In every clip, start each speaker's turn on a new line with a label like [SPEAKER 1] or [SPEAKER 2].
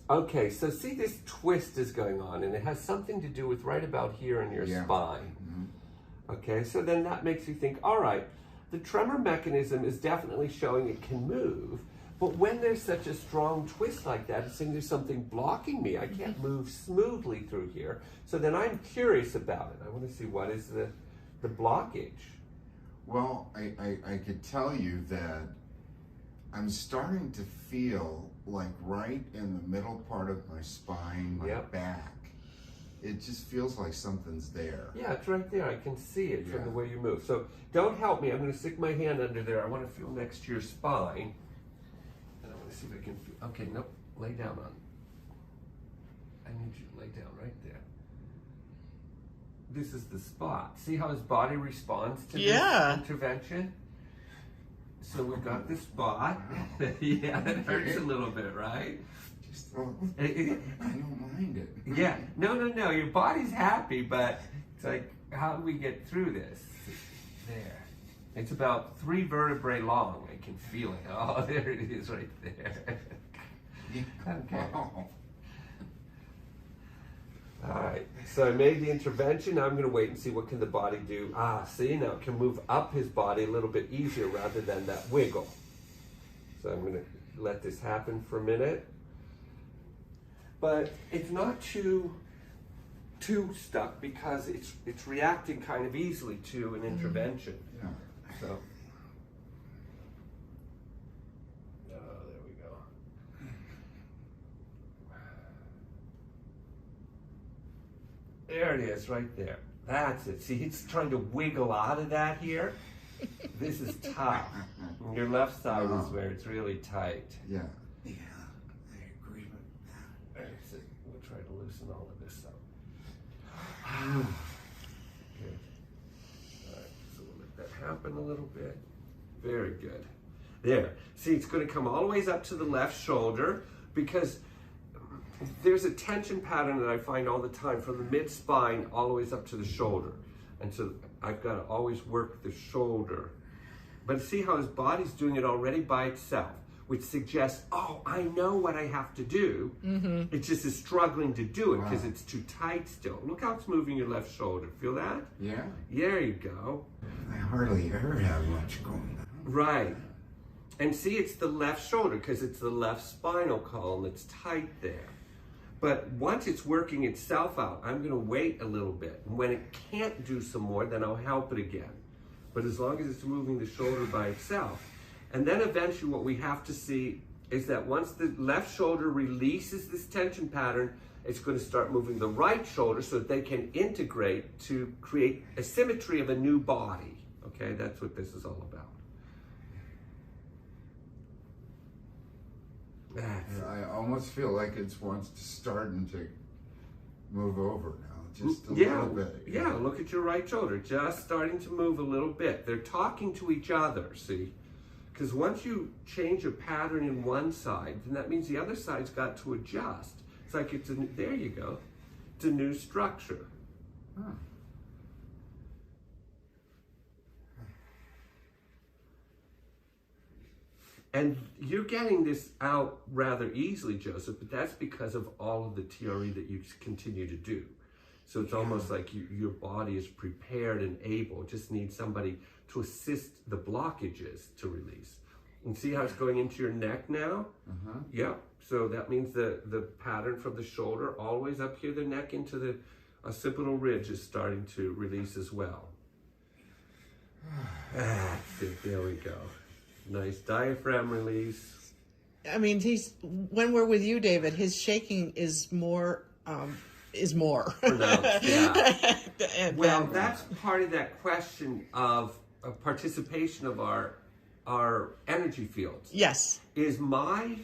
[SPEAKER 1] Okay, so see this twist is going on, and it has something to do with right about here in your spine. Okay, so then that makes you think, all right, the tremor mechanism is definitely showing it can move, but when there's such a strong twist like that, it's saying there's something blocking me. I can't move smoothly through here. So then I'm curious about it. I want to see what is the blockage.
[SPEAKER 2] Well, I could tell you that I'm starting to feel like right in the middle part of my spine, my back. It just feels like something's there.
[SPEAKER 1] Yeah, it's right there. I can see it from the way you move. So don't help me. I'm going to stick my hand under there. I want to feel next to your spine. And I want to see if I can feel. Okay, nope. Lay down on. I need you to lay down right there. This is the spot. See how his body responds to this intervention? So we've got the spot. Yeah, it hurts a little bit, right?
[SPEAKER 2] I don't mind it.
[SPEAKER 1] Yeah, no, your body's happy, but it's like, how do we get through this? There. It's about 3 vertebrae long. I can feel it. Oh, there it is right there. Okay. All right, so I made the intervention. Now I'm going to wait and see what can the body do. See, now it can move up his body a little bit easier rather than that wiggle. So I'm going to let this happen for a minute. But it's not too stuck because it's reacting kind of easily to an intervention.
[SPEAKER 2] Yeah.
[SPEAKER 1] So, there we go. There it is, right there. That's it. See, he's trying to wiggle out of that here. This is tough. Your left side is where it's really tight.
[SPEAKER 2] Yeah.
[SPEAKER 1] We'll try to loosen all of this up. Good. All right, so we'll let that happen a little bit. Very good. There. See, it's going to come all the way up to the left shoulder because there's a tension pattern that I find all the time from the mid-spine all the way up to the shoulder. And so I've got to always work the shoulder. But see how his body's doing it already by itself, which suggests, oh, I know what I have to do. It just is struggling to do it because it's too tight still. Look how it's moving your left shoulder. Feel that?
[SPEAKER 2] Yeah.
[SPEAKER 1] There you go.
[SPEAKER 2] I hardly ever have much going on.
[SPEAKER 1] Right. And see, it's the left shoulder because it's the left spinal column that's tight there. But once it's working itself out, I'm going to wait a little bit. And when it can't do some more, then I'll help it again. But as long as it's moving the shoulder by itself. And then eventually what we have to see is that once the left shoulder releases this tension pattern, it's going to start moving the right shoulder so that they can integrate to create a symmetry of a new body. Okay, that's what this is all about.
[SPEAKER 2] I almost feel like it's starting to move over now, just a little bit.
[SPEAKER 1] Yeah, look at your right shoulder, just starting to move a little bit. They're talking to each other, see? Because once you change a pattern in one side, then that means the other side's got to adjust. It's like there you go. It's a new structure.
[SPEAKER 2] Huh.
[SPEAKER 1] And you're getting this out rather easily, Joseph, but that's because of all of the TRE that you continue to do. So it's almost like your body is prepared and able. It just needs somebody to assist the blockages to release. And see how it's going into your neck now? Yeah. So that means the pattern from the shoulder always up here, the neck into the occipital ridge is starting to release as well. That's it. There we go. Nice diaphragm release.
[SPEAKER 3] I mean, when we're with you, David, his shaking is more
[SPEAKER 1] pronounced, yeah. Well, that's part of that question of participation of our energy fields.
[SPEAKER 3] Yes.
[SPEAKER 1] Is my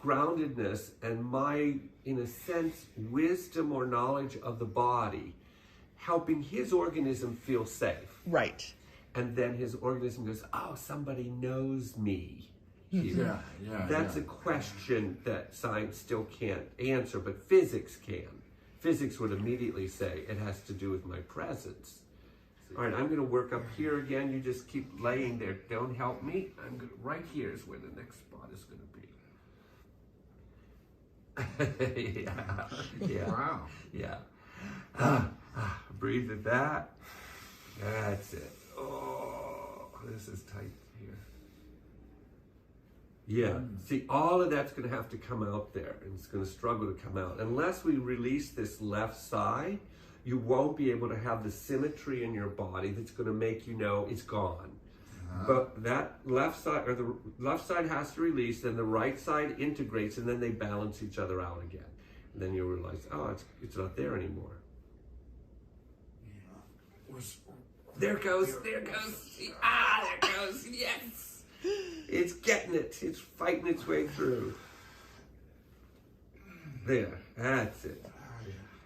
[SPEAKER 1] groundedness and my, in a sense, wisdom or knowledge of the body helping his organism feel safe?
[SPEAKER 3] Right.
[SPEAKER 1] And then his organism goes, oh, somebody knows me here. That's a question that science still can't answer, but physics can. Physics would immediately say it has to do with my presence. All right, I'm going to work up here again. You just keep laying there. Don't help me. Right here is where the next spot is going to be. Yeah. Yeah.
[SPEAKER 2] Wow.
[SPEAKER 1] Yeah. Breathe at that. That's it. Oh, this is tight here. Yeah. See, all of that's going to have to come out there, and it's going to struggle to come out. Unless we release this left side, you won't be able to have the symmetry in your body that's going to make you know it's gone. But that left side, or the left side has to release, then the right side integrates, and then they balance each other out again. And then you realize, oh, it's not there anymore. There it goes, there it goes. Ah, there it goes, yes. It's getting it, it's fighting its way through. There, that's it.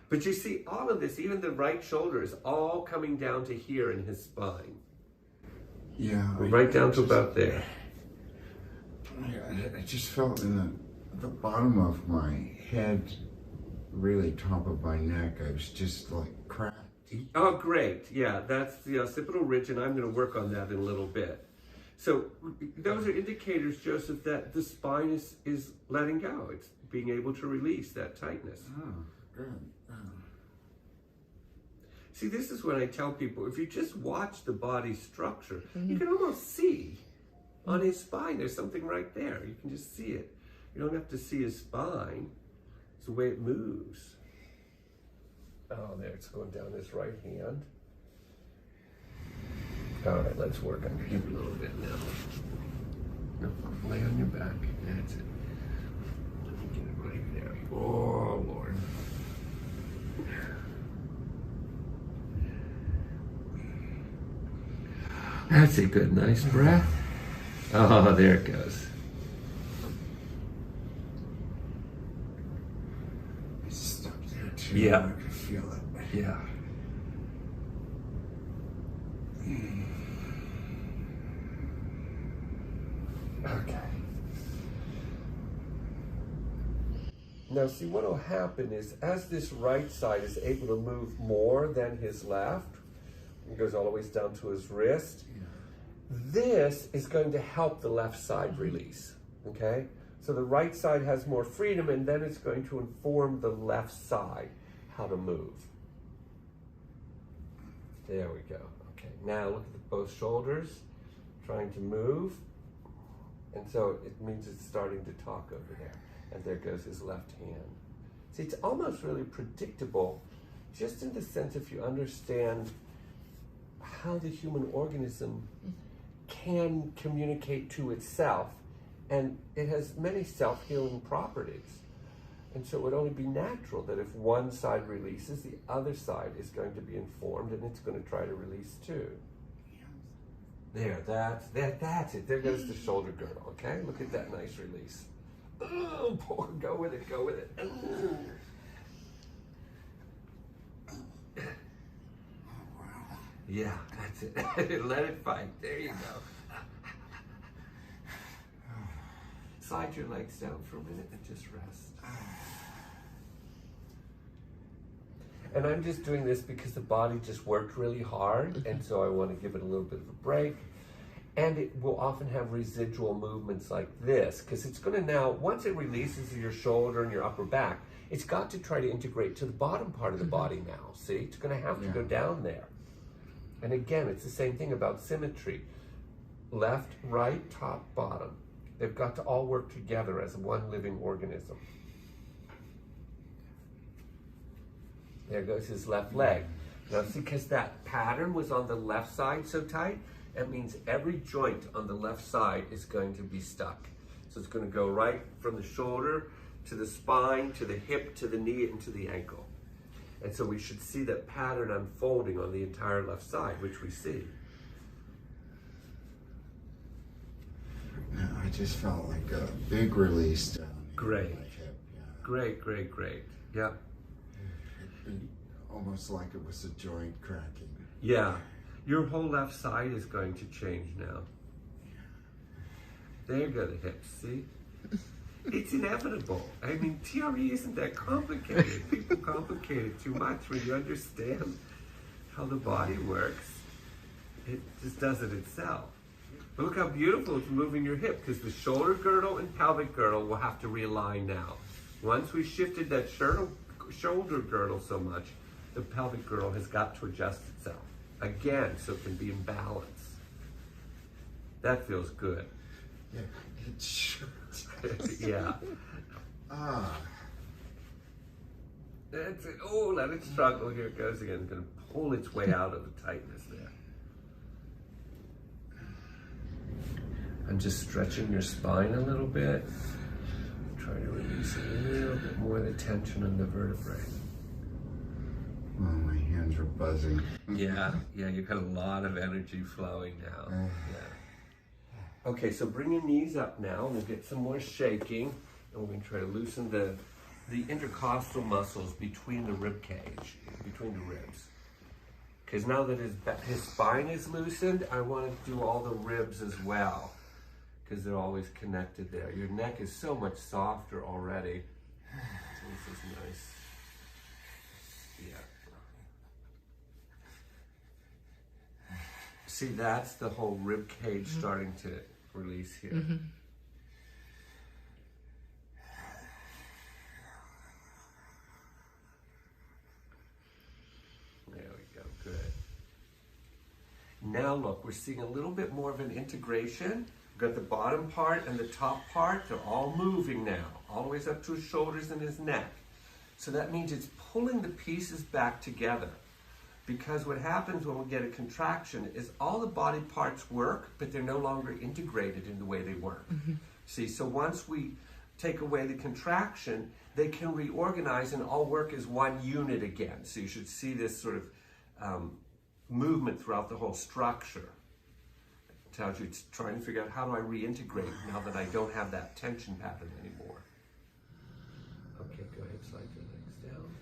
[SPEAKER 1] But you see, all of this, even the right shoulder, is all coming down to here in his spine.
[SPEAKER 2] Yeah.
[SPEAKER 1] Right down to about there.
[SPEAKER 2] I just felt in the bottom of my head, really top of my neck, I was just like cracked.
[SPEAKER 1] Oh, great. Yeah, that's the occipital ridge, and I'm going to work on that in a little bit. So those are indicators, Joseph, that the spine is letting go. It's being able to release that tightness.
[SPEAKER 2] Oh, good. Oh.
[SPEAKER 1] See, this is when I tell people, if you just watch the body structure, you can almost see on his spine, there's something right there. You can just see it. You don't have to see his spine. It's the way it moves. Oh, there, it's going down his right hand. All right, let's work on your hip a little bit now. No, lay on your back. That's it. Let me get it right there. Oh, Lord. That's a good, nice breath. Oh, there it goes.
[SPEAKER 2] It's stuck there too.
[SPEAKER 1] Yeah.
[SPEAKER 2] I can feel it.
[SPEAKER 1] Yeah. Okay. Now, see, what will happen is, as this right side is able to move more than his left, it goes all the way down to his wrist, this is going to help the left side release, okay? So the right side has more freedom, and then it's going to inform the left side how to move. There we go. Okay, now look at both shoulders trying to move. And so it means it's starting to talk over there. And there goes his left hand. See, it's almost really predictable, just in the sense if you understand how the human organism can communicate to itself. And it has many self-healing properties. And so it would only be natural that if one side releases, the other side is going to be informed, and it's going to try to release too. There, that's it. There goes the shoulder girdle, okay? Look at that nice release. Oh, boy, go with it, go with it. Yeah, that's it. Let it fight. There you go. Slide your legs down for a minute and just rest. And I'm just doing this because the body just worked really hard, and so I want to give it a little bit of a break. And it will often have residual movements like this, because it's going to now, once it releases your shoulder and your upper back, it's got to try to integrate to the bottom part of the body now. See, it's going to have to go down there. And again, it's the same thing about symmetry. Left, right, top, bottom. They've got to all work together as one living organism. There goes his left leg. Now see, because that pattern was on the left side so tight, that means every joint on the left side is going to be stuck. So it's going to go right from the shoulder to the spine, to the hip, to the knee, and to the ankle. And so we should see that pattern unfolding on the entire left side, which we see.
[SPEAKER 2] No, I just felt like a big release down
[SPEAKER 1] Great.
[SPEAKER 2] my hip. Yeah.
[SPEAKER 1] Great, great, great. Yeah.
[SPEAKER 2] Almost like it was a joint cracking.
[SPEAKER 1] Yeah. Your whole left side is going to change now. There go the hips, see? It's inevitable. I mean, TRE isn't that complicated. People complicate it too much. When you understand how the body works, it just does it itself. But look how beautiful it's moving your hip, because the shoulder girdle and pelvic girdle will have to realign now. Once we shifted that shoulder girdle so much, the pelvic girdle has got to adjust itself again so it can be in balance. That feels good.
[SPEAKER 2] Yeah, it sure does.
[SPEAKER 1] Yeah. That's it. Oh, let it struggle. Here it goes again. It's going to pull its way out of the tightness there. I'm just stretching your spine a little bit. Try to release a little bit more of the tension in the vertebrae.
[SPEAKER 2] Oh, my hands are buzzing.
[SPEAKER 1] Yeah, you've got a lot of energy flowing now. Yeah. Okay, so bring your knees up now. We'll get some more shaking, and we're going to try to loosen the intercostal muscles between the rib cage, between the ribs. Because now that his spine is loosened, I want to do all the ribs as well, because they're always connected there. Your neck is so much softer already. So this is nice. Yeah. See, that's the whole rib cage starting to release here.
[SPEAKER 3] Mm-hmm.
[SPEAKER 1] There we go, good. Now look, we're seeing a little bit more of an integration. We've got the bottom part and the top part, they're all moving now, all the way up to his shoulders and his neck. So that means it's pulling the pieces back together. Because what happens when we get a contraction is all the body parts work, but they're no longer integrated in the way they work. Mm-hmm. See, so once we take away the contraction, they can reorganize and all work as one unit again. So you should see this sort of movement throughout the whole structure. It tells you it's trying to figure out how do I reintegrate now that I don't have that tension pattern anymore. Okay, go ahead, slide your legs down.